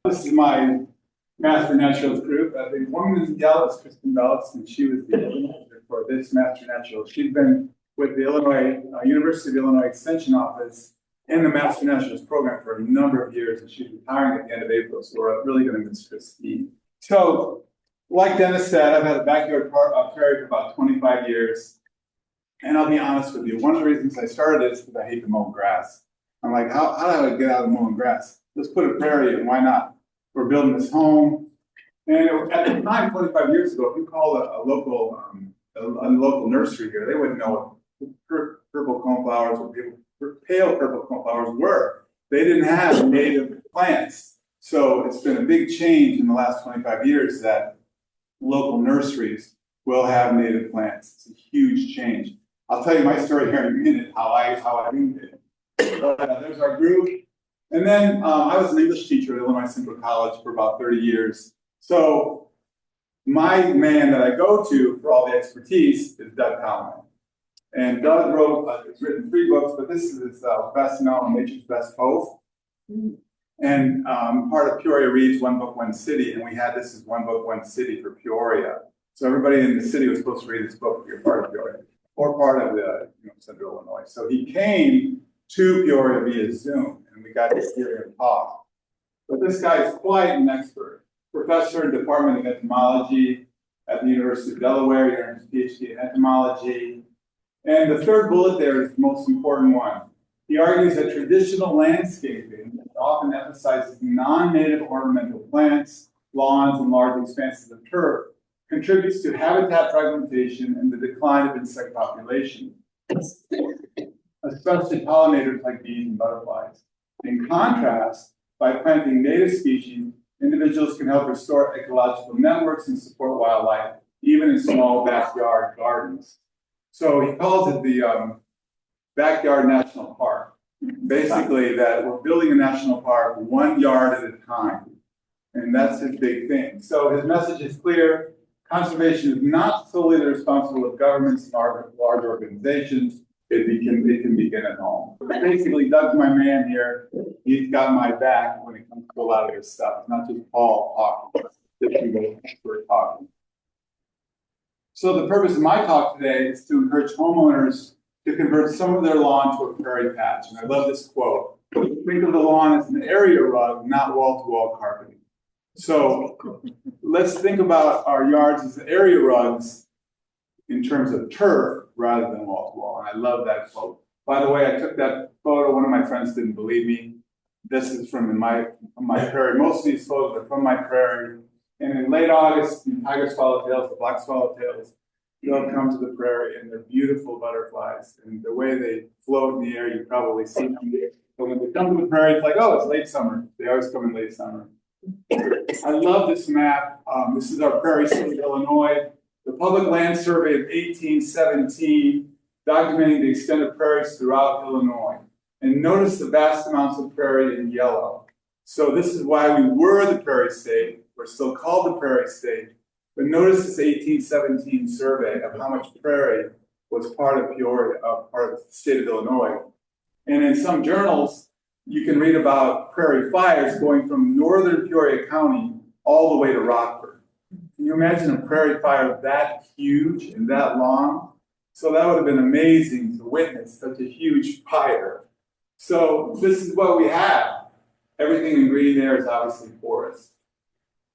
This is my Master Naturalist group. The woman in yellow is Kristen Bellis, and she was the organizer for this Master Naturalist. She's been with the University of Illinois Extension Office in the Master Naturalist program for a number of years, and she's retiring at the end of April, so we're really going to miss Christine. So, like Dennis said, I've had a backyard prairie for about 25 years, and I'll be honest with you, one of the reasons I started is because I hate to mow grass. I'm like, how do I get out of mowing grass? Let's put a prairie in, why not? We're building this home. And at the time, 25 years ago, if you called a local nursery here, they wouldn't know what purple coneflowers or pale purple coneflowers were. They didn't have native plants. So it's been a big change in the last 25 years that local nurseries will have native plants. It's a huge change. I'll tell you my story here in a minute, how I moved it. There's our group. And then I was an English teacher at Illinois Central College for about 30 years. So my man that I go to for all the expertise is Doug Talman. And Doug has written 3 books, but this is his best known, Nature's Best Cove. And part of Peoria Reads One Book, One City, and we had this as One Book, One City for Peoria. So everybody in the city was supposed to read this book if you're part of Peoria, or part of the Central Illinois. So he came to Peoria via Zoom, and we got to hear him talk. But this guy is quite an expert. Professor in Department of Entomology at the University of Delaware. He earned his PhD in entomology. And the third bullet there is the most important one. He argues that traditional landscaping often emphasizes non-native ornamental plants, lawns, and large expanses of turf, contributes to habitat fragmentation and the decline of insect population, especially pollinators like bees and butterflies. In contrast, by planting native species, individuals can help restore ecological networks and support wildlife, even in small backyard gardens. So he calls it the backyard national park. Basically, that we're building a national park 1 yard at a time. And that's his big thing. So his message is clear. Conservation is not solely the responsibility of governments and large organizations. It can begin at home. Basically, Doug's my man here. He's got my back when it comes to a lot of this stuff. It's not just Paul talking. So the purpose of my talk today is to encourage homeowners to convert some of their lawn to a prairie patch. And I love this quote. Think of the lawn as an area rug, not wall-to-wall carpeting. So let's think about our yards as area rugs in terms of turf rather than wall-to-wall. And I love that quote. By the way, I took that photo. One of my friends didn't believe me. This is from my prairie. Most of these photos are from my prairie. And in late August, the tiger swallowtails, the black swallowtails, they'll come to the prairie, and they're beautiful butterflies. And the way they float in the air, you probably see them. But when they come to the prairie, it's like, oh, it's late summer. They always come in late summer. I love this map. This is our prairie state of Illinois. The Public Land Survey of 1817, documenting the extent of prairies throughout Illinois. And notice the vast amounts of prairie in yellow. So this is why we were the prairie state. We're still called the prairie state. But notice this 1817 survey of how much prairie was part of Peoria, part of the state of Illinois. And in some journals, you can read about prairie fires going from northern Peoria County all the way to Rockford. Can you imagine a prairie fire that huge and that long? So that would have been amazing to witness such a huge fire. So this is what we have. Everything in green there is obviously forest.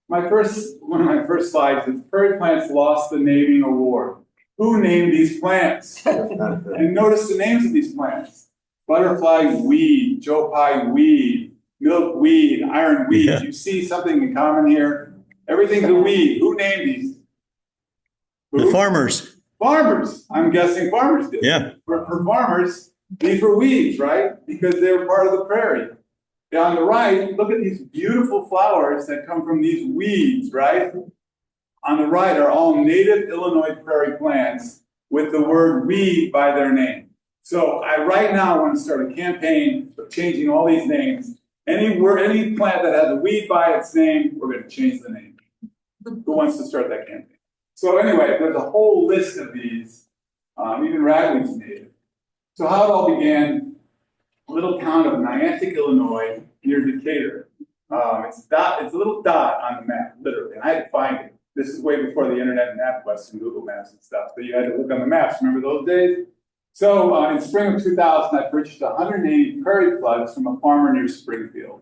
One of my first slides is prairie plants lost the naming award. Who named these plants? And notice the names of these plants. Butterfly weed, Joe Pye weed, milkweed, ironweed. Yeah. You see something in common here? Everything's a weed. Who named these? Who? The farmers. Farmers. I'm guessing farmers did. Yeah. For farmers, these were weeds, right? Because they were part of the prairie. On the right, look at these beautiful flowers that come from these weeds, right? On the right are all native Illinois prairie plants with the word weed by their name. So I right now want to start a campaign of changing all these names. Any plant that has a weed by its name, we're going to change the name. Who wants to start that campaign? So anyway, there's a whole list of these, even ragweed's native. So how it all began, a little town of Niantic, Illinois, near Decatur. It's a little dot on the map, literally. And I had to find it. This is way before the internet and MapQuest and Google Maps and stuff. So you had to look on the maps. Remember those days? So in spring of 2000, I purchased 180 prairie plugs from a farmer near Springfield.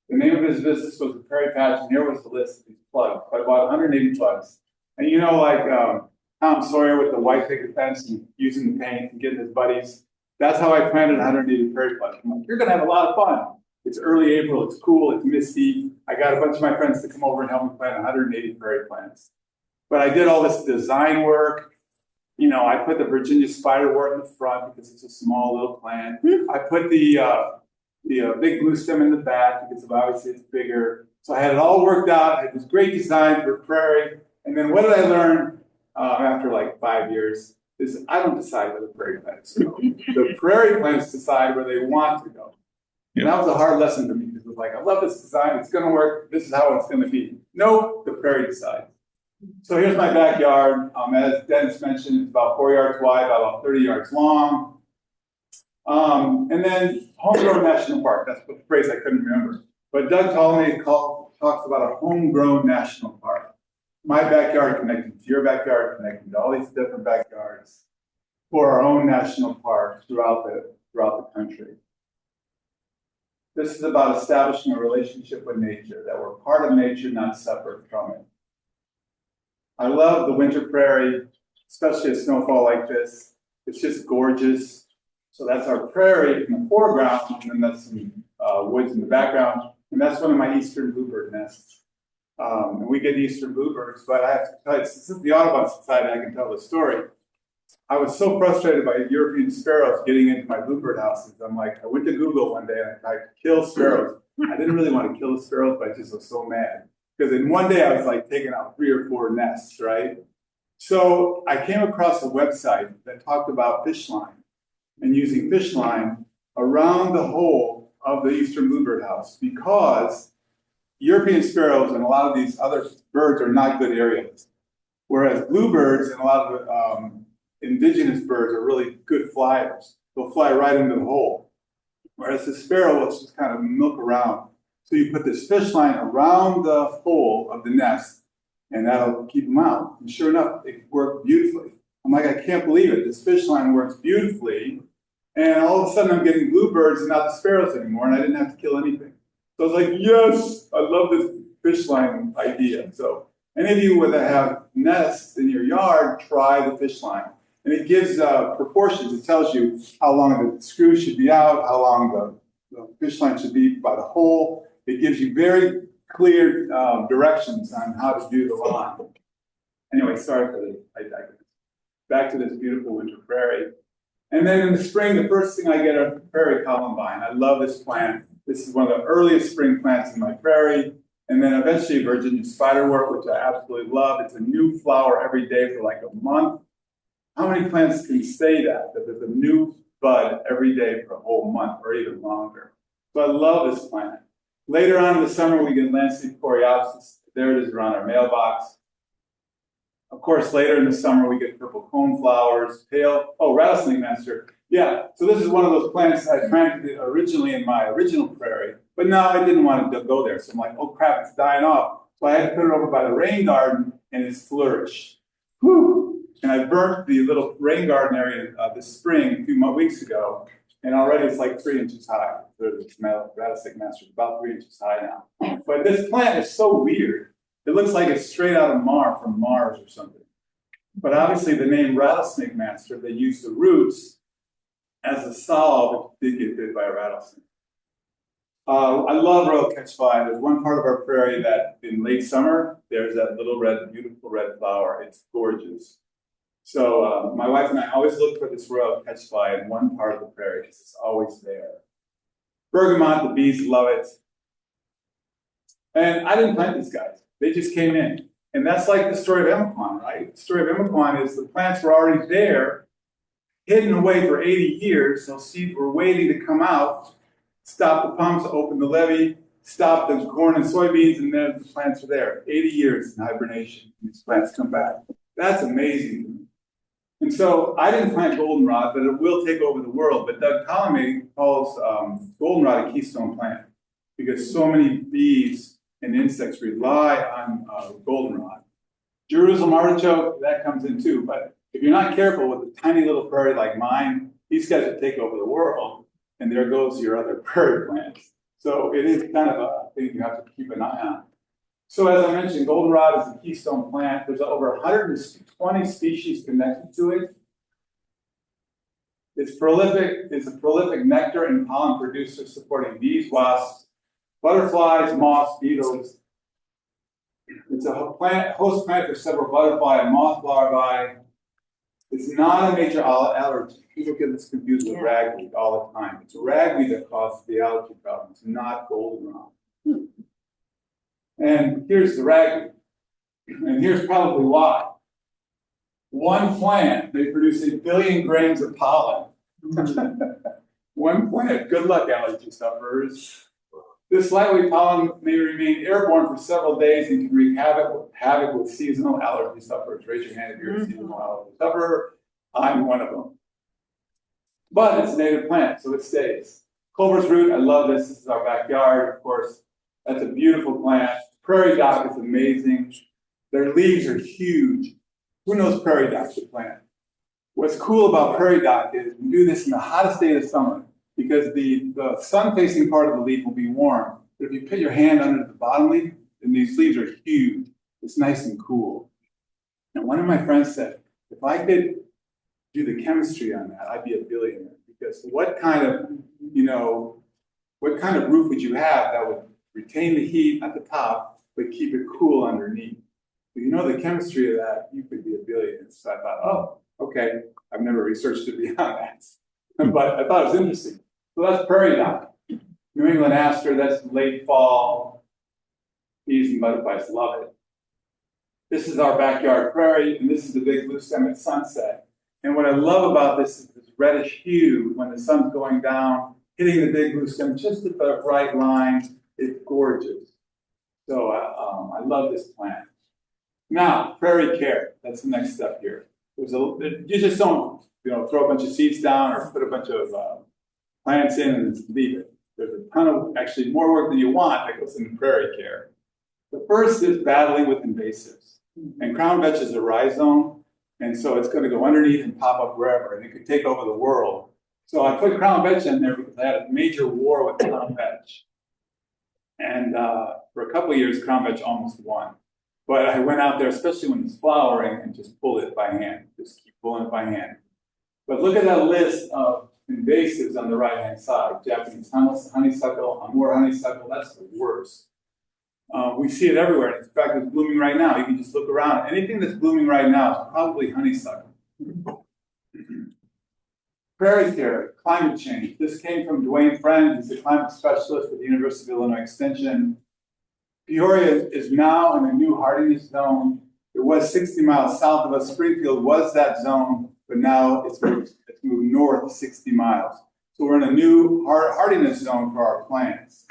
The name of his business was the Prairie Patch, and here was the list of these plugs. I bought 180 plugs. And you know, like Tom Sawyer with the white picket fence and using the paint and getting his buddies. That's how I planted 180 prairie plugs. I'm like, you're gonna have a lot of fun. It's early April, it's cool, it's misty. I got a bunch of my friends to come over and help me plant 180 prairie plants. But I did all this design work. You know, I put the Virginia spiderwort in the front because it's a small little plant. I put the big blue stem in the back because obviously it's bigger. So I had it all worked out. I had this great design for prairie. And then what did I learn after like 5 years? Is I don't decide where the prairie plants go. The prairie plants decide where they want to go. And that was a hard lesson for me because it was like, I love this design, it's gonna work, this is how it's gonna be. No, the prairie decides. So here's my backyard. As Dennis mentioned, it's about 4 yards wide, about 30 yards long. And then Homegrown National Park, that's the phrase I couldn't remember. But Doug Ptolemy talks about a homegrown national park. My backyard connected to your backyard, connected to all these different backyards for our own national park throughout the country. This is about establishing a relationship with nature, that we're part of nature, not separate from it. I love the winter prairie, especially a snowfall like this. It's just gorgeous. So that's our prairie in the foreground, and then that's some woods in the background. And that's one of my eastern bluebird nests. And we get eastern bluebirds, but I have to tell you, since it's the Audubon Society, I can tell the story. I was so frustrated by European sparrows getting into my bluebird houses. I'm like, I went to Google one day and I tried to kill sparrows. I didn't really want to kill the sparrows, but I just was so mad. Because in one day I was like taking out 3 or 4 nests, right? So I came across a website that talked about fish line and using fish line around the hole of the eastern bluebird house because European sparrows and a lot of these other birds are not good aerialists. Whereas bluebirds and a lot of indigenous birds are really good flyers. They'll fly right into the hole. Whereas the sparrow will just kind of milk around. So you put this fish line around the hole of the nest, and that'll keep them out. And sure enough, it worked beautifully. I'm like, I can't believe it. This fish line works beautifully. And all of a sudden I'm getting bluebirds and not the sparrows anymore, and I didn't have to kill anything. So I was like, yes, I love this fish line idea. So any of you that have nests in your yard, try the fish line. And it gives proportions. It tells you how long the screw should be out, how long the fish line should be by the hole. It gives you very clear directions on how to do the line. Anyway, sorry for the back to this beautiful winter prairie. And then in the spring, the first thing I get are prairie columbine. I love this plant. This is one of the earliest spring plants in my prairie. And then eventually Virginia spiderwort, which I absolutely love. It's a new flower every day for like a month. How many plants can say that there's a new bud every day for a whole month or even longer? So I love this plant. Later on in the summer, we get landscape coreopsis. There it is around our mailbox. Of course, later in the summer, we get purple cone flowers, rattlesnake master. Yeah, so this is one of those plants I planted originally in my original prairie, but now I didn't want to go there. So I'm like, oh crap, it's dying off. So I had to put it over by the rain garden, and it's flourished. Whew. And I burnt the little rain garden area this spring, a few weeks ago, and already it's like 3 inches high. There's rattlesnake master, about 3 inches high now. But this plant is so weird. It looks like it's straight out of from Mars or something. But obviously the name rattlesnake master, they use the roots as a salve if you did get bit by a rattlesnake. I love royal catchfly. There's one part of our prairie that in late summer, there's that little beautiful red flower. It's gorgeous. So my wife and I always look for this royal catchfly in one part of the prairie because it's always there. Bergamot, the bees love it. And I didn't plant these guys. They just came in. And that's like the story of Emiquon, right? The story of Emiquon is the plants were already there, hidden away for 80 years. So seeds were waiting to come out, stop the pumps, open the levee, stop the corn and soybeans, and then the plants are there. 80 years in hibernation, and these plants come back. That's amazing. And so I didn't plant goldenrod, but it will take over the world. But Doug Ptolemy calls goldenrod a keystone plant because so many bees and insects rely on goldenrod. Jerusalem artichoke, that comes in too, but if you're not careful with a tiny little prairie like mine, these guys will take over the world, and there goes your other prairie plants. So it is kind of a thing you have to keep an eye on. So as I mentioned, goldenrod is a keystone plant. There's over 120 species connected to it. It's a prolific nectar and pollen producer supporting bees, wasps, butterflies, moths, beetles. It's a host plant for several butterfly and moth larvae. It's not a major allergy. People get this confused with ragweed all the time. It's ragweed that causes the allergy problem. It's not goldenrod. And here's the ragweed. And here's probably why. One plant may produce 1 billion grains of pollen. One plant. Good luck, allergy sufferers. This lightweight pollen may remain airborne for several days and can wreak havoc with seasonal allergy sufferers. Raise your hand if you're a seasonal allergy sufferer. I'm one of them. But it's a native plant, so it stays. Culver's root, I love this. This is our backyard, of course. That's a beautiful plant. Prairie dock is amazing. Their leaves are huge. Who knows prairie dock should plant? What's cool about prairie dock is we do this in the hottest day of summer because the sun-facing part of the leaf will be warm. But if you put your hand under the bottom leaf, and these leaves are huge, it's nice and cool. And one of my friends said, if I could do the chemistry on that, I'd be a billionaire. Because what kind of roof would you have that would retain the heat at the top, but keep it cool underneath? If you know the chemistry of that, you could be a billionaire. So I thought, oh, okay, I've never researched it beyond that. But I thought it was interesting. So that's prairie dock. New England aster, that's late fall. Bees and butterflies love it. This is our backyard prairie, and this is the big blue stem at sunset. And what I love about this is this reddish hue when the sun's going down, hitting the big blue stem just at the right line. It's gorgeous. So I love this plant. Now, prairie care. That's the next step here. You just don't throw a bunch of seeds down or put a bunch of plants in and leave it. There's a ton of actually more work than you want that goes into prairie care. The first is battling with invasives. And crown vetch is a rhizome, and so it's going to go underneath and pop up wherever, and it could take over the world. So I put crown vetch in there because I had a major war with crown vetch. And for a couple of years, crown vetch almost won. But I went out there, especially when it's flowering, and just pull it by hand. Just keep pulling it by hand. But look at that list of invasives on the right-hand side. Japanese honeysuckle, Amur honeysuckle, that's the worst. We see it everywhere. In fact, it's blooming right now. You can just look around. Anything that's blooming right now is probably honeysuckle. Prairie care, climate change. This came from Dwayne Friend. He's a climate specialist with the University of Illinois Extension. Peoria is now in a new hardiness zone. It was 60 miles south of us. Springfield was that zone, but now it's moved north 60 miles. So we're in a new hardiness zone for our plants.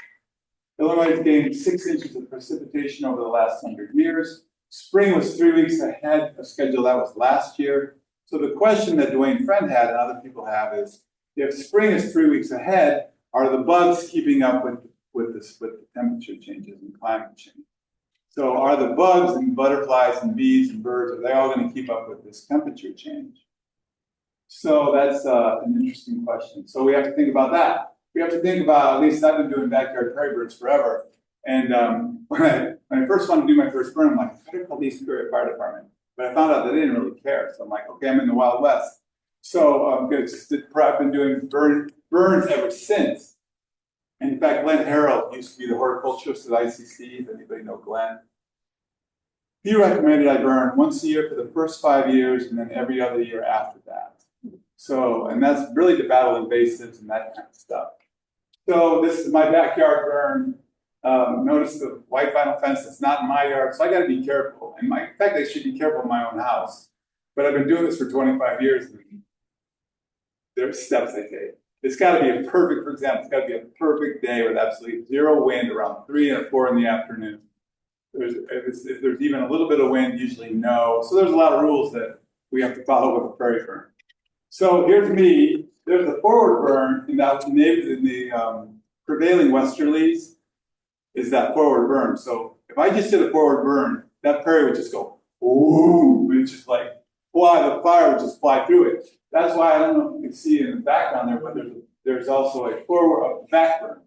Illinois has gained 6 inches of precipitation over the last 100 years. Spring was 3 weeks ahead of schedule. That was last year. So the question that Dwayne Friend had and other people have is, if spring is 3 weeks ahead, are the bugs keeping up with the temperature changes and climate change? So are the bugs and butterflies and bees and birds, are they all going to keep up with this temperature change? So that's an interesting question. So we have to think about that. We have to think about, at least I've been doing backyard prairie birds forever. And when I first wanted to do my first burn, I'm like, I better call the East Peoria Fire Department. But I found out they didn't really care. So I'm like, okay, I'm in the Wild West. So I've been doing burns ever since. And in fact, Glenn Harrell used to be the horticulturist at ICC. If anybody know Glenn? He recommended I burn once a year for the first 5 years and then every other year after that. So, and that's really to battle invasives and that kind of stuff. So this is my backyard burn. Notice the white vinyl fence that's not in my yard, so I got to be careful. And in fact, I should be careful in my own house. But I've been doing this for 25 years. And there's steps I take. It's got to be a perfect, for example, it's got to be a perfect day with absolutely zero wind around 3 or 4 in the afternoon. If there's even a little bit of wind, usually no. So there's a lot of rules that we have to follow with a prairie burn. So here's me. There's a forward burn in the prevailing westerlies. is that forward burn. So if I just did a forward burn, that prairie would just go, ooh, it's just like fly, the fire would just fly through it. That's why I don't know if you can see in the background there, but there's also a back burn.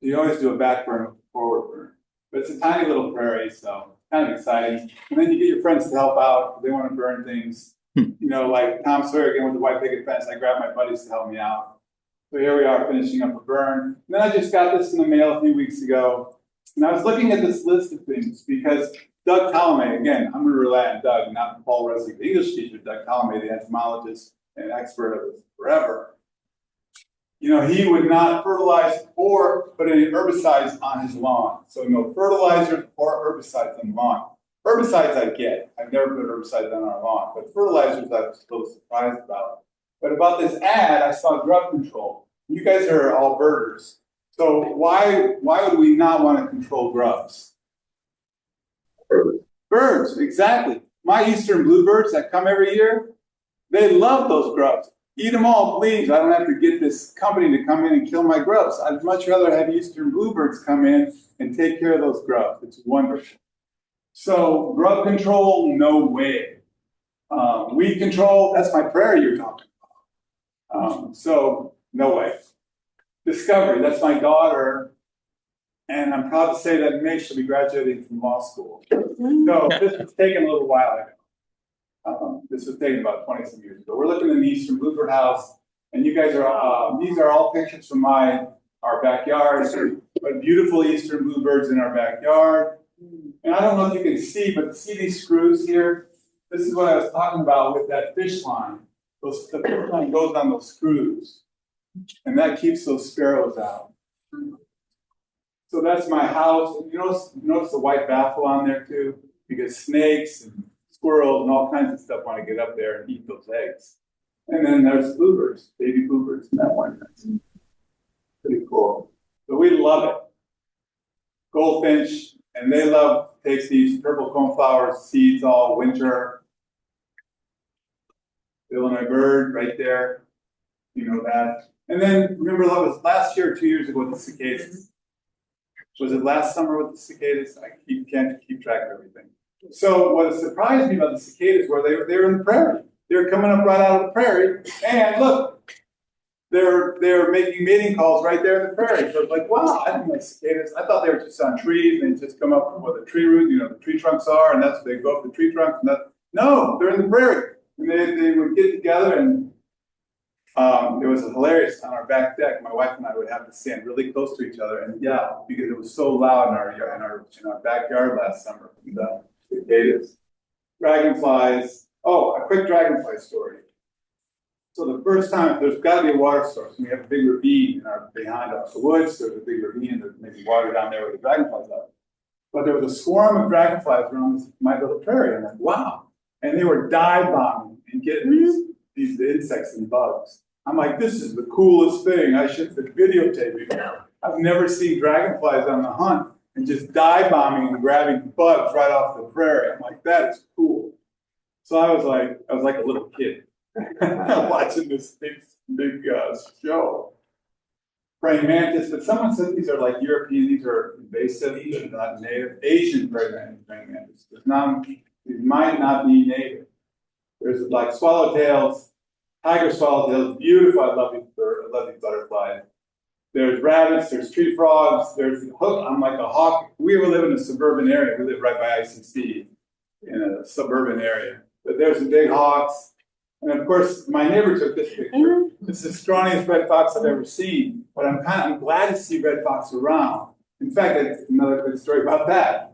You always do a back burn with a forward burn. But it's a tiny little prairie, so kind of exciting. And then you get your friends to help out. They want to burn things. Like Tom Sawyer again with the white picket fence. I grabbed my buddies to help me out. So here we are finishing up a burn. And then I just got this in the mail a few weeks ago. And I was looking at this list of things because Doug Colomay, again, I'm going to rely on Doug, not Paul Resnik, the English teacher, Doug Colomay, the entomologist and expert of it forever. He would not fertilize or put any herbicides on his lawn. So no fertilizers or herbicides on the lawn. Herbicides I get. I've never put herbicides on our lawn, but fertilizers I'm still surprised about. But about this ad, I saw grub control. You guys are all birders. So why would we not want to control grubs? Birds, exactly. My eastern bluebirds that come every year, they love those grubs. Eat them all, please. I don't have to get this company to come in and kill my grubs. I'd much rather have eastern bluebirds come in and take care of those grubs. It's wonderful. So grub control, no way. Weed control, that's my prairie you're talking about. So no way. Discovery, that's my daughter. And I'm proud to say that in May she'll be graduating from law school. So this was taken a little while ago. This was taken about 20-some years ago. We're looking in the eastern bluebird house, and you guys are, these are all pictures from our backyard. But beautiful eastern bluebirds in our backyard. And I don't know if you can see, but see these screws here? This is what I was talking about with that fish line. The fish line goes on those screws, and that keeps those sparrows out. So that's my house. You notice the white baffle on there too? Because snakes and squirrels and all kinds of stuff want to get up there and eat those eggs. And then there's bluebirds, baby bluebirds in that one. That's pretty cool. So we love it. Goldfinch, and they love takes these purple coneflower seeds all winter. Illinois bird right there. You know that. And then remember that was last year or 2 years ago with the cicadas. Was it last summer with the cicadas? I can't keep track of everything. So what surprised me about the cicadas were they were in the prairie. They were coming up right out of the prairie, and look, they're making mating calls right there in the prairie. So it's like, wow, I didn't like cicadas. I thought they were just on trees and just come up where the tree roots, the tree trunks are, and that's where they go up the tree trunks. No, they're in the prairie. And they would get together, and it was hilarious. On our back deck, my wife and I would have to stand really close to each other and yell because it was so loud in our backyard last summer. The cicadas, dragonflies. Oh, a quick dragonfly story. So the first time, there's got to be a water source. We have a big ravine behind us. The woods, there's a big ravine, and there's maybe water down there where the dragonflies are. But there was a swarm of dragonflies around my little prairie. I'm like, wow. And they were dive bombing and getting these insects and bugs. I'm like, this is the coolest thing. I should have videotaped it. I've never seen dragonflies on the hunt and just dive bombing and grabbing bugs right off the prairie. I'm like, that is cool. So I was like a little kid watching this big show. Praying mantis, but someone said these are like European, these are invasive, these are not native. Asian praying mantis. These might not be native. There's like swallowtails, tiger swallowtails, beautiful. I love these butterflies. There's rabbits, there's tree frogs, there's hook. I'm like a hawk. We live in a suburban area. We live right by ICC in a suburban area. But there's some big hawks. And of course, my neighbor took this picture. It's the strongest red fox I've ever seen. But I'm glad to see red fox around. In fact, that's another good story about that.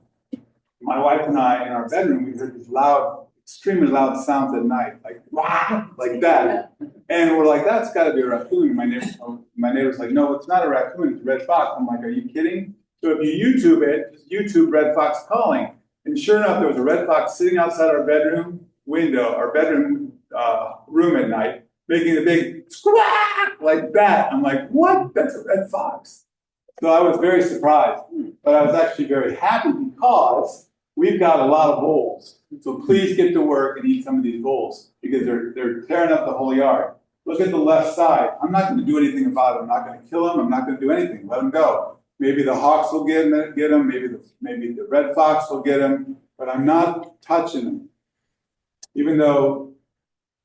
My wife and I, in our bedroom, we heard these loud, extremely loud sounds at night, like wah, like that. And we're like, that's got to be a raccoon. My neighbor's like, no, it's not a raccoon, it's a red fox. I'm like, are you kidding? So if you YouTube it, just YouTube red fox calling. And sure enough, there was a red fox sitting outside our bedroom window, our bedroom room at night, making a big squawk like that. I'm like, what? That's a red fox. So I was very surprised, but I was actually very happy because we've got a lot of voles. So please get to work and eat some of these voles because they're tearing up the whole yard. Look at the left side. I'm not going to do anything about it. I'm not going to kill them. I'm not going to do anything. Let them go. Maybe the hawks will get them, maybe the red fox will get them, but I'm not touching them. Even though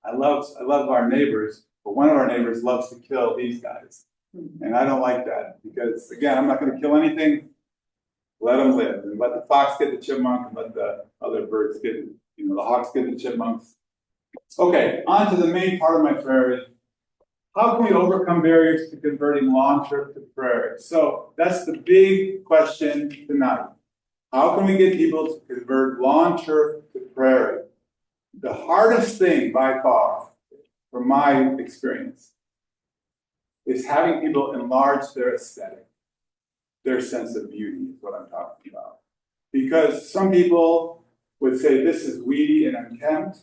I love our neighbors, but one of our neighbors loves to kill these guys. And I don't like that because, again, I'm not going to kill anything. Let them live and let the fox get the chipmunk and let the other birds get, the hawks get the chipmunks. Okay, on to the main part of my prairie. How can we overcome barriers to converting lawn turf to prairie? So that's the big question tonight. How can we get people to convert lawn turf to prairie? The hardest thing by far, from my experience, is having people enlarge their aesthetic, their sense of beauty is what I'm talking about. Because some people would say this is weedy and unkempt,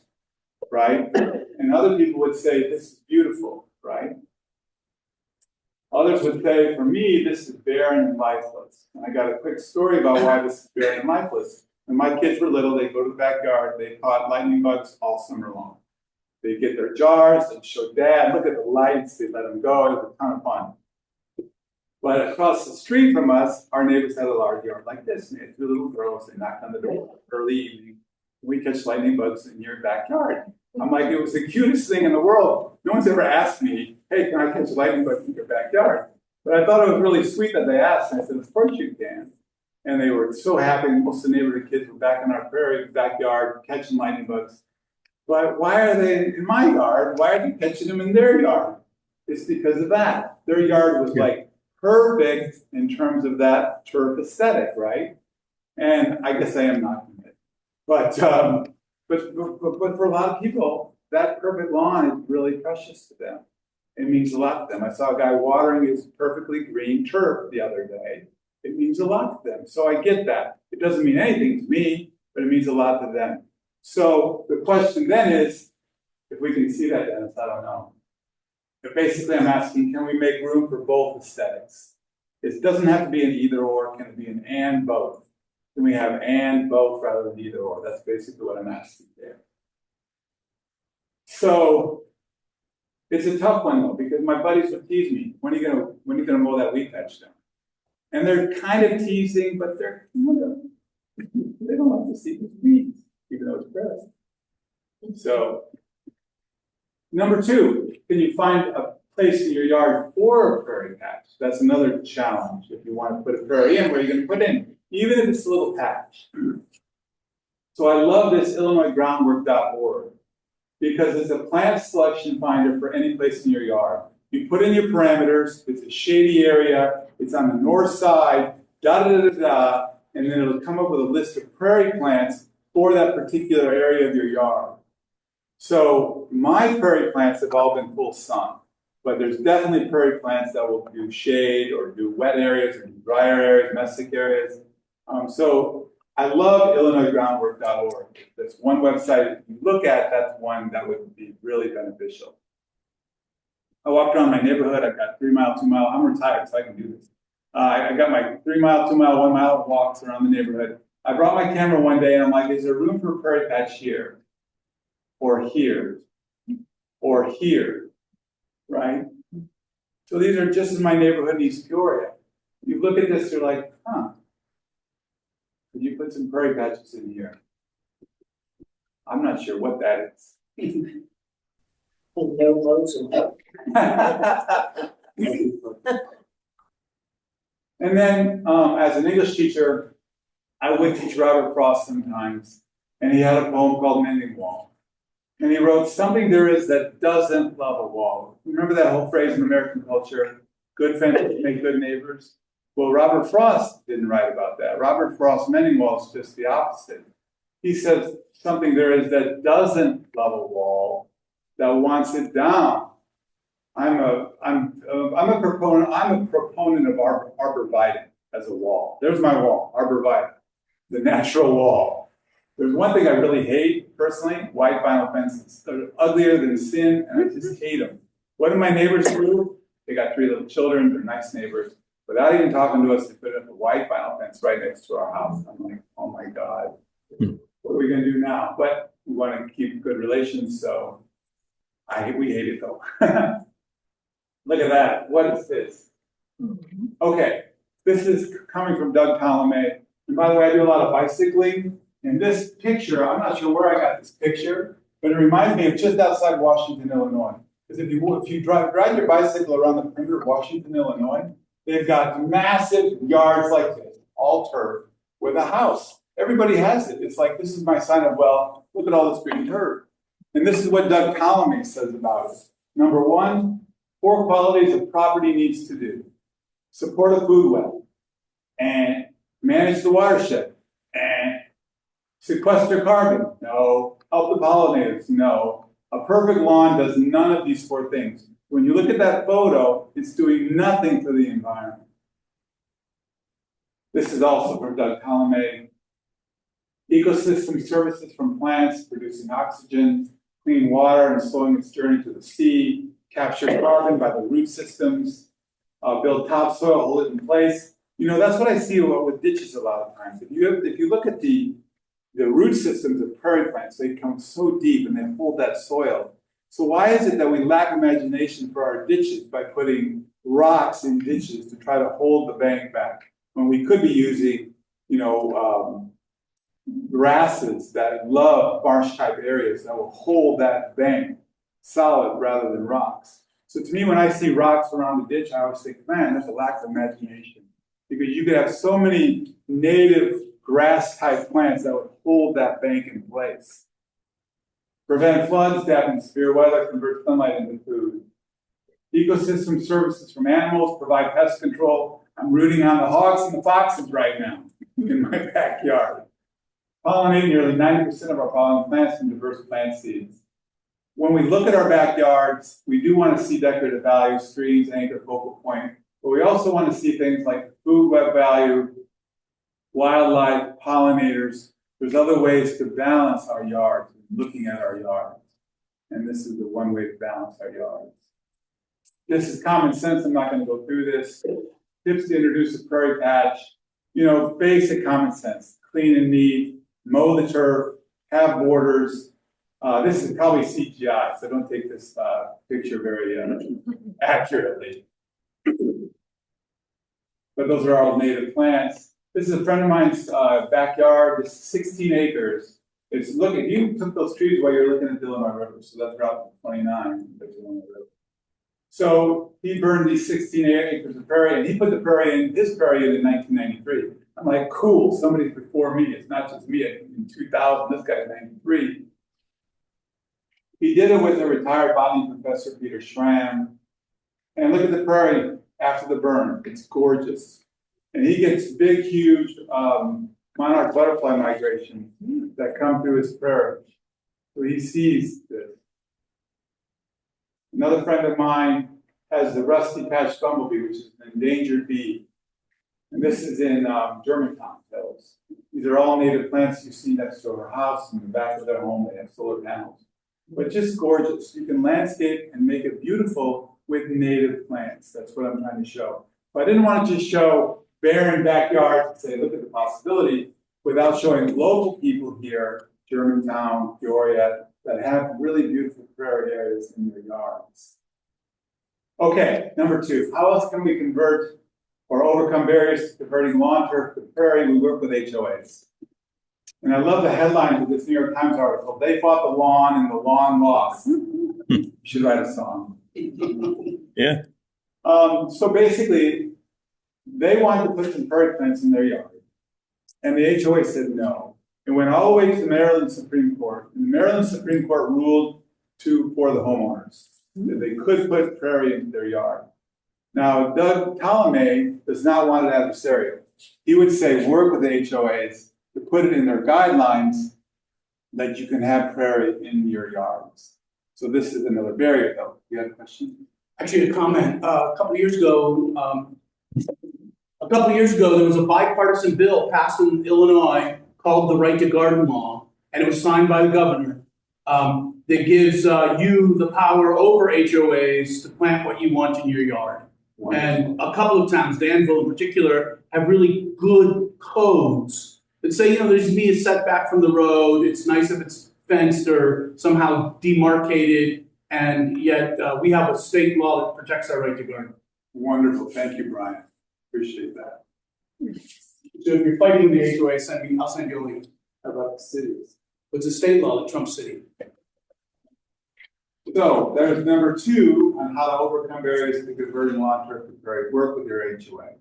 right? And other people would say this is beautiful, right? Others would say, for me, this is barren and lifeless. And I got a quick story about why this is barren and lifeless. When my kids were little, they'd go to the backyard, they caught lightning bugs all summer long. They'd get their jars, they'd show Dad, look at the lights, they'd let them go, it was a ton of fun. But across the street from us, our neighbors had a large yard like this, and they had two little girls, they knocked on the door early evening. We catch lightning bugs in your backyard. I'm like, it was the cutest thing in the world. No one's ever asked me, hey, can I catch lightning bugs in your backyard? But I thought it was really sweet that they asked, and I said, of course you can. And they were so happy, most of the neighborhood kids were back in our prairie backyard catching lightning bugs. But why are they in my yard? Why are you catching them in their yard? It's because of that. Their yard was like perfect in terms of that turf aesthetic, right? And I guess I am not committed. But for a lot of people, that perfect lawn is really precious to them. It means a lot to them. I saw a guy watering his perfectly green turf the other day. It means a lot to them. So I get that. It doesn't mean anything to me, but it means a lot to them. So the question then is, if we can see that, Dennis, I don't know. But basically I'm asking, can we make room for both aesthetics? It doesn't have to be an either or, can it be an and both? Can we have and both rather than either or? That's basically what I'm asking there. So it's a tough one though, because my buddies would tease me, when are you gonna mow that wheat patch down? And they're kind of teasing, but they're they don't like to see the weeds, even though it's grass. So, number two, can you find a place in your yard for a prairie patch? That's another challenge. If you want to put a prairie in, where are you going to put it in? Even if it's a little patch. So I love this IllinoisGroundwork.org because it's a plant selection finder for any place in your yard. You put in your parameters, it's a shady area, it's on the north side, da-da-da-da-da, and then it'll come up with a list of prairie plants for that particular area of your yard. So my prairie plants have all been full sun, but there's definitely prairie plants that will do shade or do wet areas or do drier areas, mesic areas. So I love IllinoisGroundwork.org. That's one website, if you look at, that's one that would be really beneficial. I walked around my neighborhood, I've got 3 mile, 2 mile, I'm retired, so I can do this. I got my 3 mile, 2 mile, 1 mile walks around the neighborhood. I brought my camera one day and I'm like, is there room for a prairie patch here? Or here? Or here? Right? So these are just in my neighborhood in East Peoria. You look at this, you're like, huh. Could you put some prairie patches in here? I'm not sure what that is. No roads and no. And then, as an English teacher, I would teach Robert Frost sometimes, and he had a poem called Mending Wall. And he wrote, something there is that doesn't love a wall. Remember that whole phrase in American culture, good fences make good neighbors? Well, Robert Frost didn't write about that. Robert Frost's Mending Wall is just the opposite. He says, something there is that doesn't love a wall, that wants it down. I'm a proponent of arborvitae as a wall. There's my wall, arborvitae, the natural wall. There's one thing I really hate personally, white vinyl fences. They're uglier than sin, and I just hate them. What do my neighbors do? They got 3 little children, they're nice neighbors. Without even talking to us, they put up a white vinyl fence right next to our house. I'm like, oh my God, what are we gonna do now? But we wanna keep good relations, so we hate it though. Look at that, what is this? Okay, This is coming from Doug Tolomei. And by the way, I do a lot of bicycling. And this picture, I'm not sure where I got this picture, but it reminds me of just outside Washington, Illinois. Because if you drive your bicycle around the perimeter of Washington, Illinois, they've got massive yards like this, all turf, with a house. Everybody has it. It's like, this is my sign of, well, look at all this green turf. And this is what Doug Tolomei says about it. Number one, 4 qualities a property needs to do. Support a food web, and manage the watershed, and sequester carbon, no. Help the pollinators, no. A perfect lawn does none of these 4 things. When you look at that photo, it's doing nothing for the environment. This is also from Doug Tolomei. Ecosystem services from plants, producing oxygen, clean water and slowing its journey to the sea, capture carbon by the root systems, build topsoil, hold it in place. You know, that's what I see with ditches a lot of times. If you look at the root systems of prairie plants, they come so deep and they hold that soil. So why is it that we lack imagination for our ditches by putting rocks in ditches to try to hold the bank back, when we could be using, you know, grasses that love marsh type areas that will hold that bank solid rather than rocks. So to me, when I see rocks around the ditch, I always think, man, there's a lack of imagination. Because you could have so many native grass type plants that would hold that bank in place. Prevent floods, dampen severe weather, convert sunlight into food. Ecosystem services from animals, provide pest control. I'm rooting on the hogs and the foxes right now in my backyard. Pollinate nearly 90% of our pollen plants from diverse plant seeds. When we look at our backyards, we do want to see decorative value, streams, anchor, focal point, but we also want to see things like food web value, wildlife, pollinators. There's other ways to balance our yards, looking at our yards. And this is the one way to balance our yards. This is common sense. I'm not going to go through this. Tips to introduce a prairie patch. You know, basic common sense. Clean and neat, mow the turf, have borders. This is probably CGI, so don't take this picture very accurately. But those are all native plants. This is a friend of mine's backyard. It's 16 acres. It's looking, you took those trees while you're looking at the Illinois River, so that's Route 29. So he burned these 16 acres of prairie, and he put his prairie in 1993. I'm like, cool, somebody before me. It's not just me. In 2000, this guy's 93. He did it with a retired botany professor, Peter Schramm. And look at the prairie after the burn. It's gorgeous. And he gets big, huge monarch butterfly migrations that come through his prairie. So he sees this. Another friend of mine has the rusty patched bumblebee, which is an endangered bee. And this is in Germantown Hills. These are all native plants you see next to our house. In the back of their home, they have solar panels. But just gorgeous. You can landscape and make it beautiful with native plants. That's what I'm trying to show. But I didn't want to just show barren backyards and say, look at the possibility, without showing local people here, Germantown, Peoria, that have really beautiful prairie areas in their yards. Okay, number 2, how else can we convert or overcome barriers to converting lawn turf to prairie? We work with HOAs. And I love the headline of this New York Times article. They bought the lawn and the lawn lost. You should write a song. Yeah. So basically, they wanted to put some prairie plants in their yard. And the HOA said no. It went all the way to the Maryland Supreme Court. And the Maryland Supreme Court ruled for the homeowners that they could put prairie into their yard. Now, Doug Tolomei does not want it adversarial. He would say, work with the HOAs to put it in their guidelines that you can have prairie in your yards. So this is another barrier, though. You have a question? Actually, a comment. A couple of years ago, there was a bipartisan bill passed in Illinois called the Right to Garden Law, and it was signed by the governor. That gives you the power over HOAs to plant what you want in your yard. Wonderful. And a couple of towns, Danville in particular, have really good codes that say, you know, there's be a setback from the road. It's nice if it's fenced or somehow demarcated, and yet we have a state law that protects our right to garden. Wonderful. Thank you, Brian. Appreciate that. So if you're fighting the HOA, I'll send you a link. How about the cities? It's a state law that trumps city. So there's number 2 on how to overcome barriers to converting lawn turf to prairie. Work with your HOA.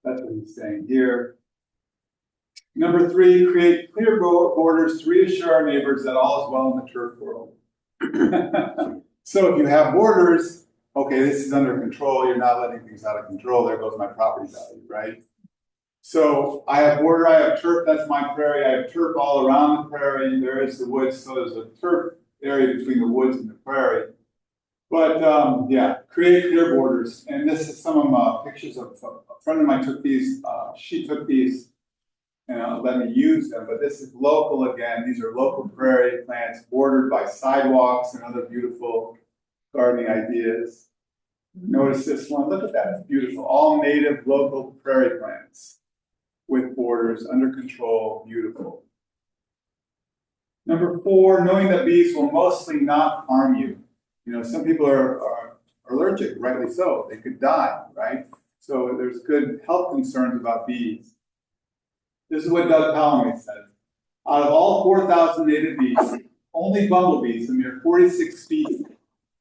That's what he's saying here. Number 3, create clear borders to reassure our neighbors that all is well in the turf world. So if you have borders, okay, this is under control, you're not letting things out of control, there goes my property value, right? So I have border, I have turf, that's my prairie, I have turf all around the prairie, there is the woods, so there's a turf area between the woods and the prairie. But yeah, create clear borders, and this is some of pictures of a friend of mine took these, she took these and let me use them, but this is local again, these are local prairie plants bordered by sidewalks and other beautiful gardening ideas. Notice this one, look at that, it's beautiful, all native local prairie plants with borders, under control, beautiful. Number 4, knowing that bees will mostly not harm you. You know, some people are allergic, rightly so, they could die, right? So there's good health concerns about bees. This is what Doug Palomay says. Out of all 4,000 native bees, only bumblebees, a mere 46 species,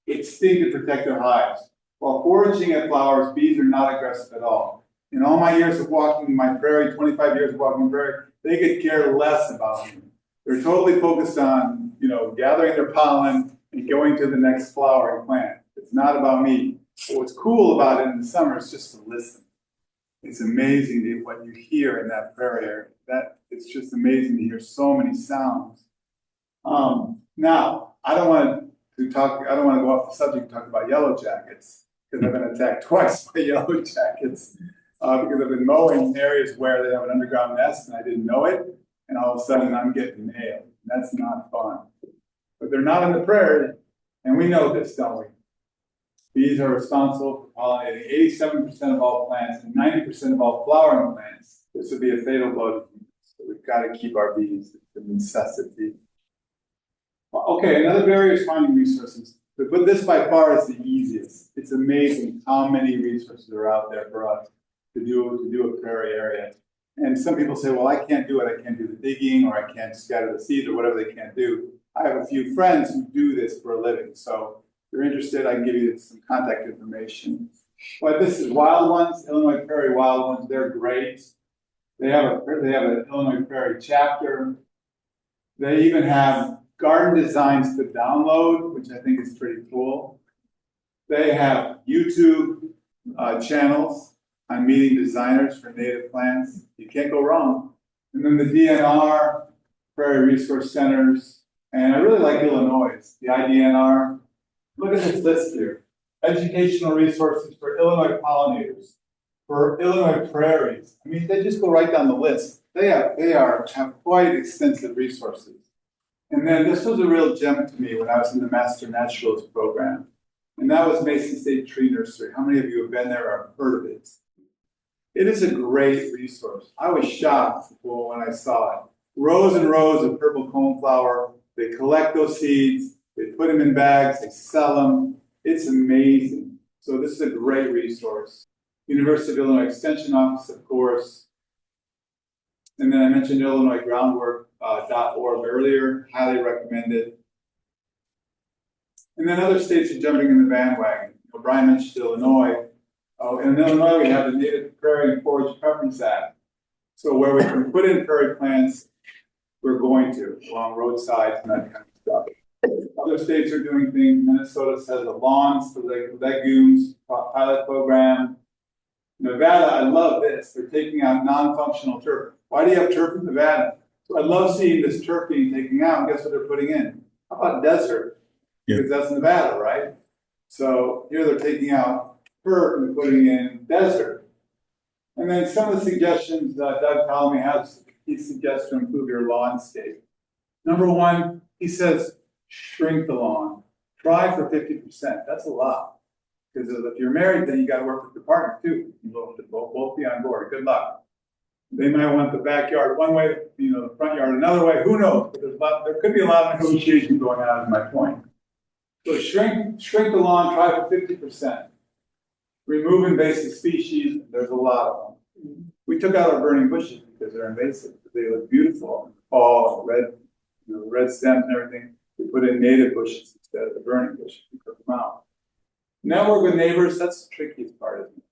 extinct to protect their hives. While foraging at flowers, bees are not aggressive at all. In all my years of walking my prairie, 25 years of walking prairie, they could care less about me. They're totally focused on, you know, gathering their pollen and going to the next flowering plant. It's not about me. But what's cool about it in the summer is just to listen. It's amazing what you hear in that prairie area. It's just amazing to hear so many sounds. Now, I don't want to go off the subject and talk about yellow jackets, because I've been attacked twice by yellow jackets, because I've been mowing areas where they have an underground nest and I didn't know it, and all of a sudden I'm getting nailed. That's not fun. But they're not in the prairie, and we know this, don't we? Bees are responsible for pollinating 87% of all plants and 90% of all flowering plants. This would be a fatal blow to humans. So we've got to keep our bees. It's a necessity. Okay, another barrier is finding resources. But this by far is the easiest. It's amazing how many resources are out there for us to do a prairie area. And some people say, well, I can't do it. I can't do the digging, or I can't scatter the seed, or whatever they can't do. I have a few friends who do this for a living. So if you're interested, I can give you some contact information. But this is Wild Ones, Illinois Prairie Wild Ones. They're great. They have an Illinois Prairie chapter. They even have garden designs to download, which I think is pretty cool. They have YouTube channels on meeting designers for native plants. You can't go wrong. And then the DNR, Prairie Resource Centers, and I really like Illinois, the IDNR. Look at this list here. Educational resources for Illinois pollinators, for Illinois prairies. I mean, they just go right down the list. They have quite extensive resources. And then this was a real gem to me when I was in the Master Naturalist program. And that was Mason State Tree Nursery. How many of you have been there or heard of it? It is a great resource. I was shocked when I saw it. Rows and rows of purple coneflower. They collect those seeds. They put them in bags, they sell them. It's amazing. So this is a great resource. University of Illinois Extension Office, of course. And then I mentioned Illinois Groundwork.org earlier, highly recommended. And then other states are jumping in the bandwagon. Brian mentioned Illinois. Oh, in Illinois, we have the Native Prairie and Forage Preference Act. So where we can put in prairie plants, we're going to, along roadsides and that kind of stuff. Other states are doing things. Minnesota has the lawns for the legumes pilot program. Nevada, I love this. They're taking out non-functional turf. Why do you have turf in Nevada? So I love seeing this turf being taken out. And guess what they're putting in? How about desert? Yeah. Because that's Nevada, right? So here they're taking out turf and putting in desert. And then some of the suggestions Doug Palomay has, he suggests to improve your lawnscape. Number 1, he says, shrink the lawn. Try for 50%. That's a lot. Because if you're married, then you got to work with your partner too. You both be on board. Good luck. They might want the backyard one way, the front yard another way. Who knows? But there could be a lot of negotiation going on, is my point. So shrink the lawn. Try for 50%. Remove invasive species, there's a lot of them. We took out our burning bushes because they're invasive, but they look beautiful in the fall, red stems and everything. We put in native bushes instead of the burning bushes, we took them out. Network with neighbors, that's the trickiest part of it.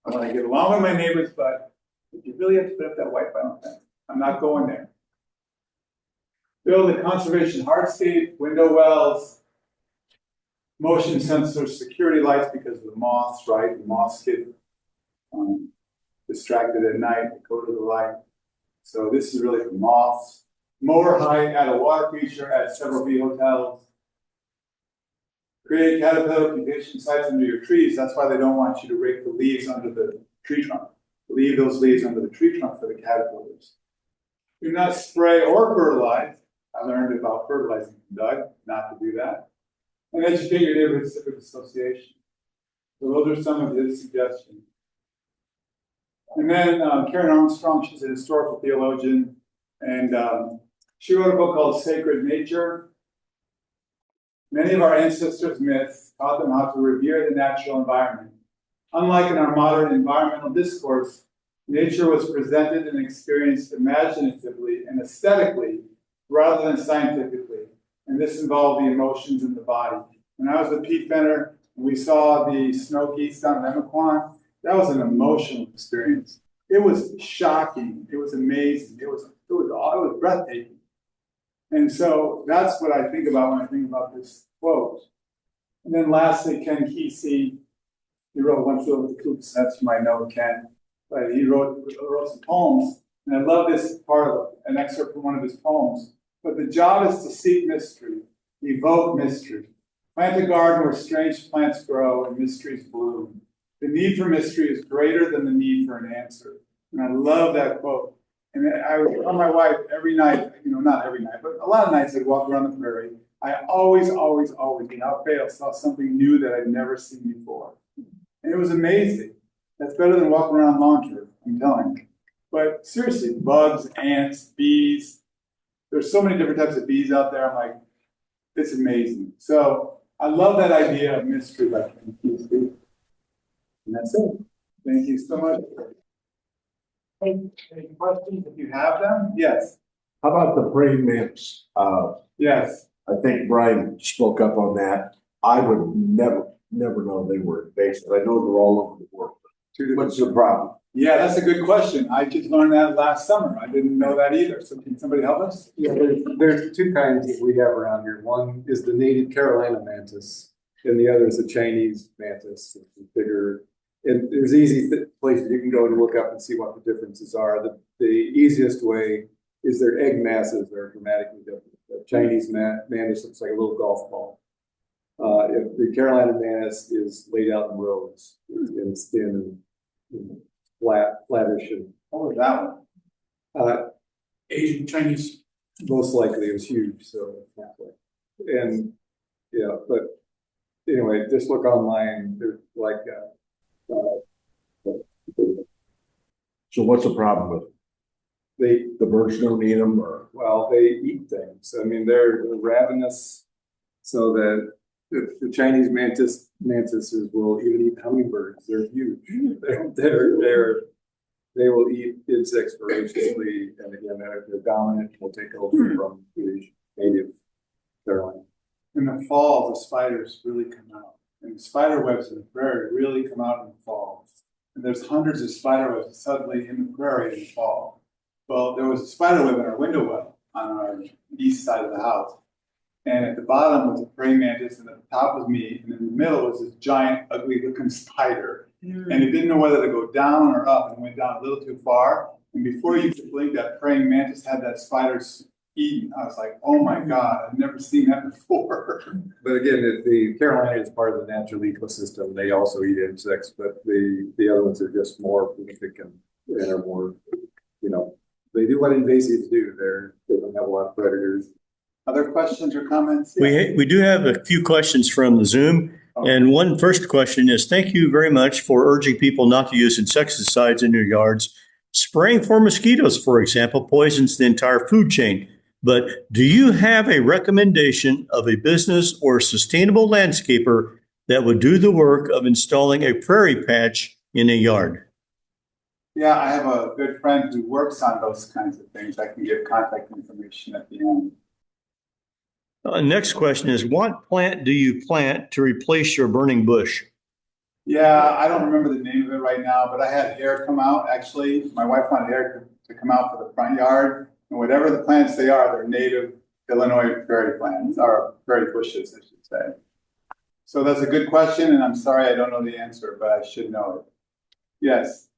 I want to get along with my neighbors, but if you really have to put up that white vinyl fence, I'm not going there. Build a conservation hardscape, window wells, motion sensor security lights because of the moths, right? The moths get distracted at night, go to the light. So this is really for moths. Mower height, add a water feature at several bee hotels. Create caterpillar incubation sites under your trees. That's why they don't want you to rake the leaves under the tree trunk. Leave those leaves under the tree trunk for the caterpillars. Do not spray or fertilize. I learned about fertilizing from Doug, not to do that. And educate your neighborhood civic association. So those are some of his suggestions. And then Karen Armstrong, she's a historical theologian, and she wrote a book called Sacred Nature. Many of our ancestors' myths taught them how to revere the natural environment. Unlike in our modern environmental discourse, nature was presented and experienced imaginatively and aesthetically rather than scientifically, and this involved the emotions in the body. When I was with Pete Fenner, and we saw the snow geese down in Emaquan, that was an emotional experience. It was shocking. It was amazing. It was breathtaking. And so that's what I think about when I think about this quote. And then lastly, Ken Kesey, he wrote One Field with the Cuckoo's Nest. You might know Ken, but he wrote some poems. And I love this part of an excerpt from one of his poems. But the job is to seek mystery, evoke mystery. Plant a garden where strange plants grow and mysteries bloom. The need for mystery is greater than the need for an answer. And I love that quote. And I would tell my wife every night, not every night, but a lot of nights I'd walk around the prairie. I always, without fail, saw something new that I'd never seen before. And it was amazing. That's better than walking around Launcher, I'm telling you. But seriously, bugs, ants, bees. There's so many different types of bees out there. I'm like, it's amazing. So I love that idea of mystery by Ken Kesey. And that's it. Thank you so much. Any questions? If you have them, yes. How about the praying mantis? Yes. I think Brian spoke up on that. I would never know they were invasive. I know they're all over the world. What's the problem? Yeah, that's a good question. I just learned that last summer. I didn't know that either. So can somebody help us? Yeah, there's two kinds that we have around here. One is the native Carolina mantis, and the other is the Chinese mantis. It's bigger. And there's easy places you can go to look up and see what the differences are. The easiest way is their egg masses are dramatically different. The Chinese mantis looks like a little golf ball. If the Carolina mantis is laid out in rows, and it's thin and flattish. And What was that one? Asian, Chinese. most likely it was huge, so and yeah, but anyway, just look online. There's like So what's the problem with them? The birds don't eat them, or they eat things. I mean, they're ravenous, so that the Chinese mantises will even eat hummingbirds. They're huge. They will eat insects voraciously, and again, they're dominant. Will take over from the native Carolina. In the fall, the spiders really come out. And the spider webs in the prairie really come out in the fall. And there's hundreds of spider webs suddenly in the prairie in the fall. Well, there was a spider web in our window well on our east side of the house. And at the bottom was a praying mantis, and at the top was me, and in the middle was this giant, ugly-looking spider. And it didn't know whether to go down or up, and went down a little too far. And before you could blink, that praying mantis had that spider eaten. I was like, oh my God, I've never seen that before. But again, the Carolina is part of the natural ecosystem. They also eat insects, but the other ones are just more prolific and are more, they do what invasives do. They don't have a lot of predators. Other questions or comments? We do have a few questions from the Zoom. And one first question is, thank you very much for urging people not to use insecticides in their yards. Spraying for mosquitoes, for example, poisons the entire food chain. But do you have a recommendation of a business or sustainable landscaper that would do the work of installing a prairie patch in a yard? Yeah, I have a good friend who works on those kinds of things. I can give contact information at the end. Next question is, what plant do you plant to replace your burning bush? Yeah, I don't remember the name of it right now, but I had hair come out, actually. My wife wanted hair to come out for the front yard. And whatever the plants they are, they're native Illinois prairie plants, or prairie bushes, I should say. So that's a good question, and I'm sorry I don't know the answer, but I should know it. Yes.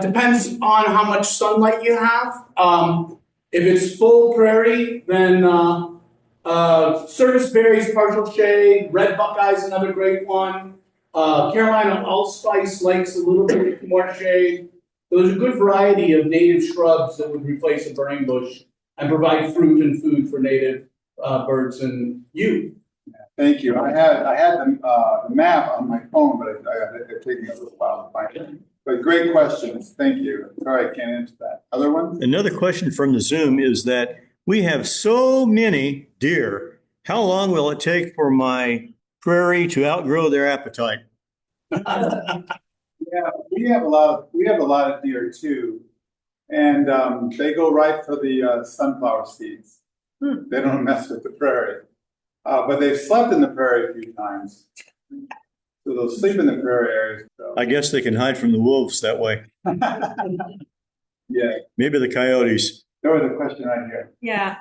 Depends on how much sunlight you have. If it's full prairie, then service berries, partial shade, red buckeye is another great one. Carolina allspice likes a little bit more shade. There's a good variety of native shrubs that would replace a burning bush and provide fruit and food for native birds and you. Thank you. I had the map on my phone, but it's taking a little while to find it. But great questions. Thank you. Sorry, I can't answer that. Other ones? Another question from the Zoom is that we have so many deer. How long will it take for my prairie to outgrow their appetite? Yeah, we have a lot of deer too, and they go right for the sunflower seeds. They don't mess with the prairie, but they've slept in the prairie a few times, so they'll sleep in the prairie areas. So. I guess they can hide from the wolves that way. Yeah. Maybe the coyotes. There was a question right here. Yeah,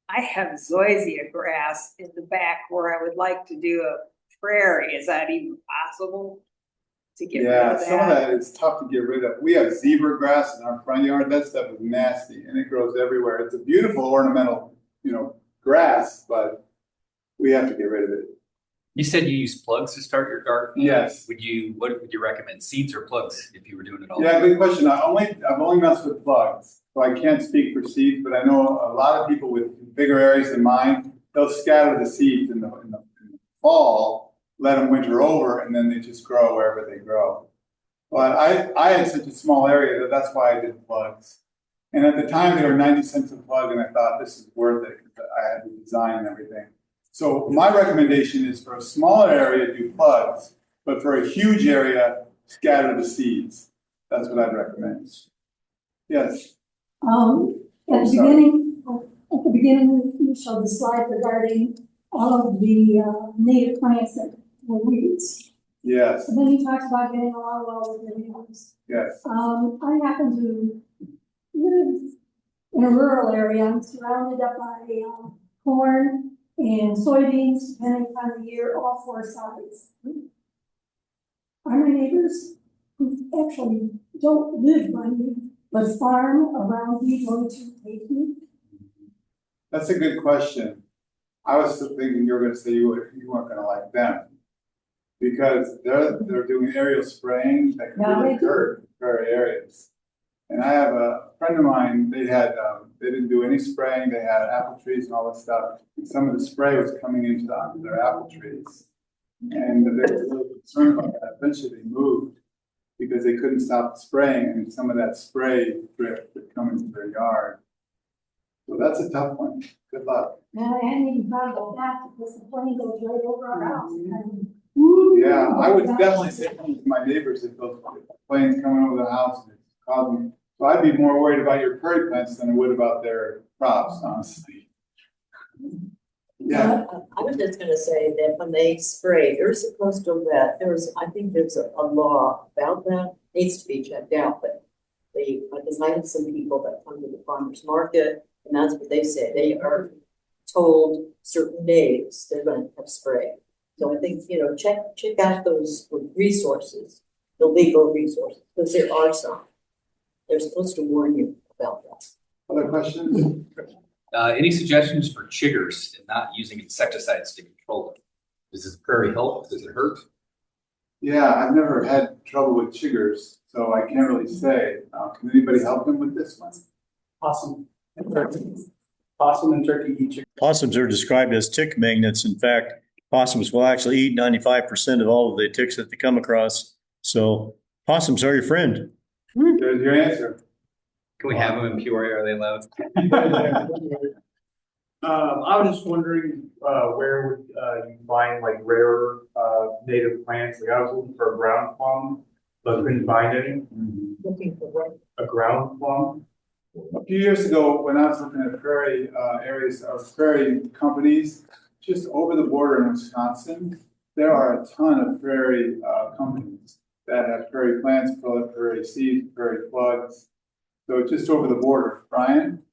I have zoysia grass in the back where I would like to do a prairie. Is that even possible to get rid Yeah, of that? some of that is tough to get rid of. We have zebra grass in our front yard. That stuff is nasty and it grows everywhere. It's a beautiful ornamental, grass, but we have to get rid of it. You said you use plugs to start your garden? Yes. What would you recommend, seeds or plugs, if you were doing it all? Yeah, good question. I've only messed with plugs, so I can't speak for seeds, but I know a lot of people with bigger areas than mine, they'll scatter the seeds in the fall, let them winter over, and then they just grow wherever they grow. But I had such a small area that's why I did plugs. And at the time they were 90 cents a plug, and I thought this is worth it because I had the design and everything. So my recommendation is for a smaller area, do plugs, but for a huge area, scatter the seeds. That's what I'd recommend. Yes. At the beginning, you showed the slide regarding all of the native plants that were weeds. Yes. And then you talked about getting along well with your neighbors. Yes. I happen to live in a rural area. I'm surrounded up by corn and soybeans, depending on the year, all four sides. Are my neighbors who actually don't live by me, but farm around me, going to take me? That's a good question. I was still thinking you were going to say you weren't going to like them because they're doing aerial spraying that can really hurt prairie areas. And I have a friend of mine. They didn't do any spraying. They had apple trees and all this stuff. And some of the spray was coming onto their apple trees, and they were really concerned about that. Eventually, they moved because they couldn't stop spraying, and some of that spray drip would come into their yard. So that's a tough one. Good luck. And I hadn't even thought about that because the plane goes right over our house. Yeah, I would definitely say to my neighbors if those planes coming over the house and it's causing. So I'd be more worried about your prairie plants than I would about their crops, honestly. Yeah. I was just gonna say that when they spray, they're supposed to I think there's a law about that, needs to be checked out, but because I have some people that come to the farmer's market, and that's what they say, they are told certain days they're gonna have spray. So I think, check out those resources, the legal resources, because there are some. They're supposed to warn you about that. Other questions? Any suggestions for chiggers and not using insecticides to control them? Does this prairie help? Does it hurt? Yeah, I've never had trouble with chiggers, so I can't really say. Can anybody help them with this one? Possum and turkey. Possum and turkey eat chicken. Possums are described as tick magnets. In fact, possums will actually eat 95% of all of the ticks that they come across. So possums are your friend. There's your answer. Can we have them in Peoria? Are they allowed? I was just wondering, where would, you find like rare, native plants? Like I was looking for a ground plum, but couldn't find any. Looking for what? A ground plum? A few years ago, when I was looking at prairie areas or prairie companies, just over the border in Wisconsin, there are a ton of prairie companies that have prairie plants, prairie seeds, prairie plugs. So just over the border. Brian?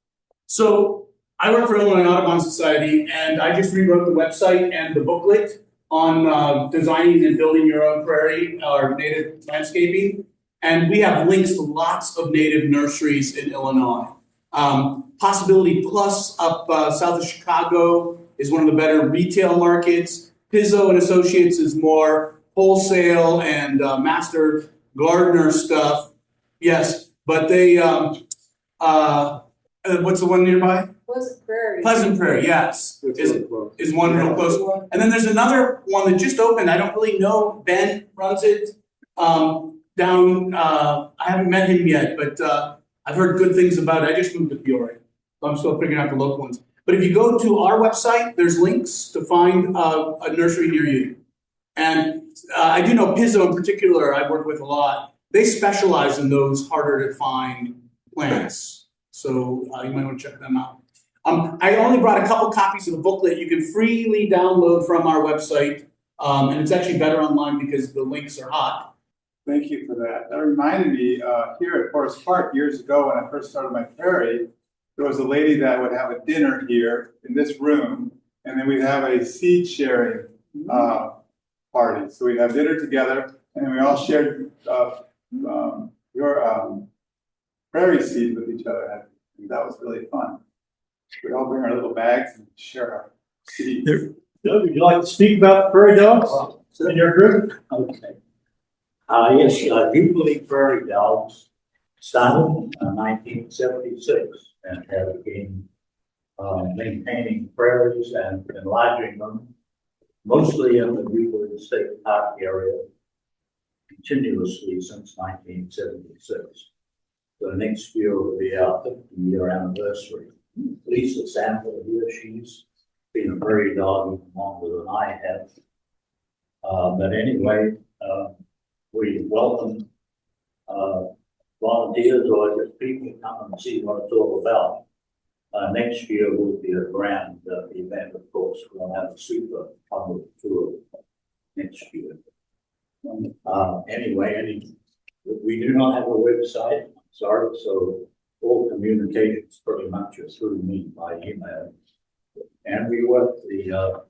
So I work for Illinois Audubon Society, and I just rewrote the website and the booklet on designing and building your own prairie or native landscaping. And we have links to lots of native nurseries in Illinois. Possibility Plus up south of Chicago is one of the better retail markets. Pizzo and Associates is more wholesale and master gardener stuff. Yes, but they what's the one nearby? Pleasant Prairie. Pleasant Prairie, yes, It's really close. is one real close. And then there's another one that just opened. I don't really know. Ben runs it. Down, I haven't met him yet, but I've heard good things about it. I just moved to Peoria, so I'm still figuring out the local ones. But if you go to our website, there's links to find a nursery near you. And I do know Pizzo in particular, I work with a lot. They specialize in those harder to find plants. So you might want to check them out. I only brought a couple copies of the booklet you can freely download from our website. And it's actually better online because the links are hot. Thank you for that. That reminded me, here at Forest Park years ago when I first started my prairie, there was a lady that would have a dinner here in this room, and then we'd have a seed sharing party. So we'd have dinner together, and then we all shared your prairie seeds with each other. And that was really fun. We'd all bring our little bags and share our seeds. Doug, would you like to speak about prairie dogs in your group? Okay. Yes, Jubilee Prairie Dogs started in 1976 and have been maintaining prairies and enlarging them, mostly in the Jubilee State Park area, continuously since 1976. The next year will be our 50-year anniversary. Lisa Sanford here, she's been a prairie dog even longer than I have. But anyway, we welcome volunteers or just people to come and see what it's all about. Next year will be a grand event, of course. We'll have a super public tour next year. Anyway, we do not have a website, sorry, so all communications pretty much are through me by email. And we work the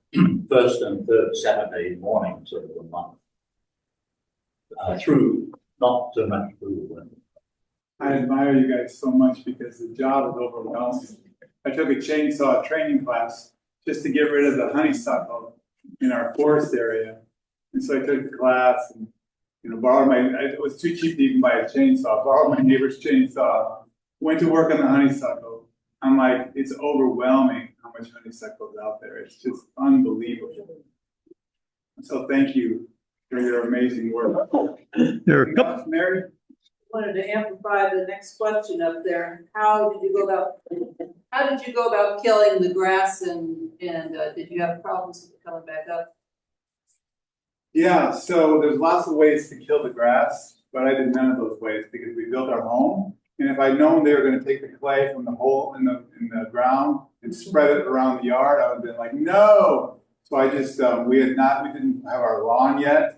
first and third Saturday mornings of the month. Through, not so much through the winter. I admire you guys so much because the job is overwhelming. I took a chainsaw training class just to get rid of the honeysuckle in our forest area. And so I took the class and, borrowed it was too cheap to even buy a chainsaw, borrowed my neighbor's chainsaw, went to work on the honeysuckle. I'm like, it's overwhelming how much honeysuckle is out there. It's just unbelievable. So thank you for your amazing work. There are a couple. Mary? Wanted to amplify the next question up there. How did you go about killing the grass and did you have problems with it coming back up? Yeah, so there's lots of ways to kill the grass, but I did none of those ways because we built our home. And if I'd known they were going to take the clay from the hole in the ground and spread it around the yard, I would have been like, no. So I just we didn't have our lawn yet.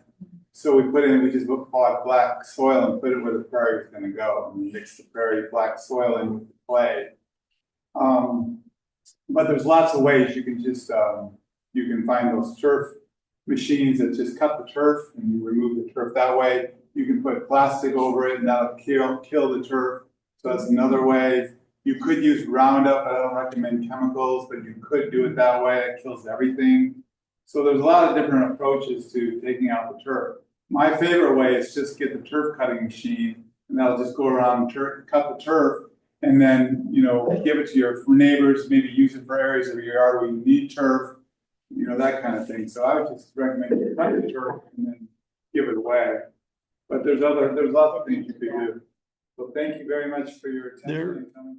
So we just bought black soil and put it where the prairie was going to go, and mix the prairie black soil in with the clay. But there's lots of ways you can just you can find those turf machines that just cut the turf and you remove the turf that way. You can put plastic over it and that'll kill the turf. So that's another way. You could use Roundup, but I don't recommend chemicals, but you could do it that way. It kills everything. So there's a lot of different approaches to taking out the turf. My favorite way is just get the turf cutting machine and that'll just go around and cut the turf and then, give it to your neighbors, maybe use it for areas of your yard where you need turf, that kind of thing. So I would just recommend you cut the turf and then give it away. But there's lots of things you could do. So thank you very much for your attention and coming.